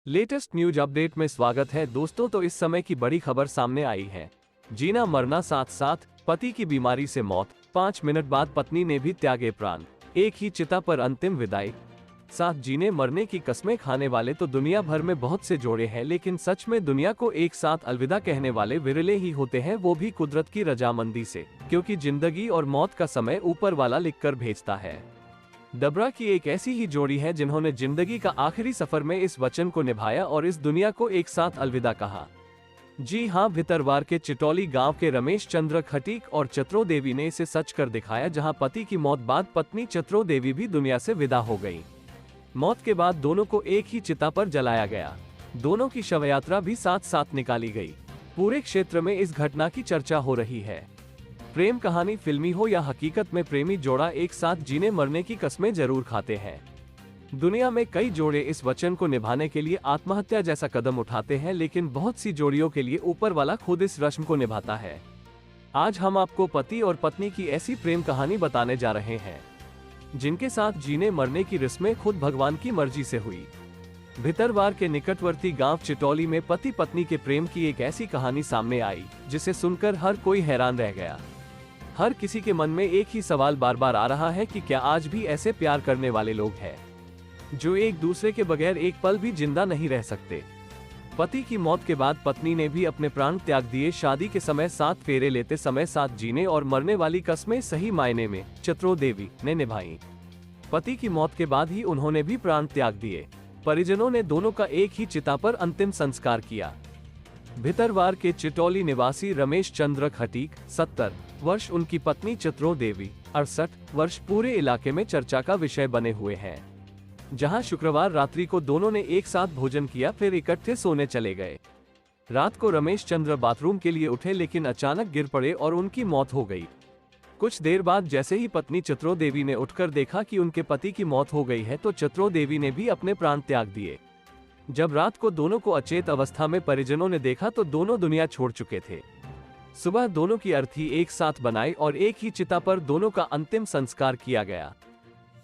Latest news update में स्वागत है दोस्तों। तो इस समय की बड़ी खबर सामने आई है। जीना मरना साथ साथ, पति की बीमारी से मौत, 5 मिनट बाद पत्नी ने भी त्यागे प्राण, एक ही चिता पर अंतिम विदाई। साथ जीने मरने की कस्में खाने वाले तो दुनिया भर में बहुत से जोड़े हैं, लेकिन सच में दुनिया को एक साथ अलविदा कहने वाले विरले ही होते हैं, वो भी कुदरत की रजामंदी से, क्योंकि जिंदगी और मौत का समय ऊपर वाला लिखकर भेजता है। डबरा की एक ऐसी ही जोड़ी है जिन्होंने जिंदगी का आखिरी सफर में इस वचन को निभाया और इस दुनिया को एक साथ अलविदा कहा। जी हां, भितरवार के चिटौली गांव के रमेश चंद्र खटीक और चतरो देवी ने इसे सच कर दिखाया, जहां पति की मौत बाद पत्नी चतरो देवी भी दुनिया से विदा हो गई। मौत के बाद दोनों को एक ही चिता पर जलाया गया। दोनों की शव यात्रा भी साथ साथ निकाली गई। पूरे क्षेत्र में इस घटना की चर्चा हो रही है। प्रेम कहानी फिल्मी हो या हकीकत में प्रेमी जोड़ा एक साथ जीने मरने की कस्में जरूर खाते हैं। दुनिया में कई जोड़े इस वचन को निभाने के लिए आत्महत्या जैसा कदम उठाते हैं, लेकिन बहुत सी जोड़ियों के लिए ऊपर वाला खुद इस रस्म को निभाता है। आज हम आपको पति और पत्नी की ऐसी प्रेम कहानी बताने जा रहे हैं जिनके साथ जीने मरने की रस्में खुद भगवान की मर्जी से हुई। भितरवार के निकटवर्ती गांव चिटौली में पति पत्नी के प्रेम की एक ऐसी कहानी सामने आई जिसे सुनकर हर कोई हैरान रह गया। हर किसी के मन में एक ही सवाल बार बार आ रहा है कि क्या आज भी ऐसे प्यार करने वाले लोग हैं जो एक दूसरे के बगैर एक पल भी जिंदा नहीं रह सकते। पति की मौत के बाद पत्नी ने भी अपने प्राण त्याग दिए। शादी के समय 7 फेरे लेते समय साथ जीने और मरने वाली कस्में सही मायने में चतरो देवी ने निभाई। पति की मौत के बाद ही उन्होंने भी प्राण त्याग दिए। परिजनों ने दोनों का एक ही चिता पर अंतिम संस्कार किया। भितरवार के चिटौली निवासी रमेश चंद्र खटीक 70 वर्ष, उनकी पत्नी चतरो देवी 68 वर्ष पूरे इलाके में चर्चा का विषय बने हुए हैं। जहां शुक्रवार रात्रि को दोनों ने एक साथ भोजन किया, फिर इकट्ठे सोने चले गए। रात को रमेश चंद्र बाथरूम के लिए उठे, लेकिन अचानक गिर पड़े और उनकी मौत हो गई। कुछ देर बाद जैसे ही पत्नी चतरो देवी ने उठकर देखा कि उनके पति की मौत हो गई है, तो चतरो देवी ने भी अपने प्राण त्याग दिए। जब रात को दोनों को अचेत अवस्था में परिजनों ने देखा तो दोनों दुनिया छोड़ चुके थे। सुबह दोनों की अर्थी एक साथ बनाई और एक ही चिता पर दोनों का अंतिम संस्कार किया गया।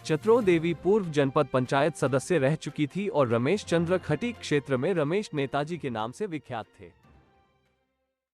चतरो देवी पूर्व जनपद पंचायत सदस्य रह चुकी थी और रमेश चंद्र खटीक क्षेत्र में रमेश नेताजी के नाम से विख्यात थे।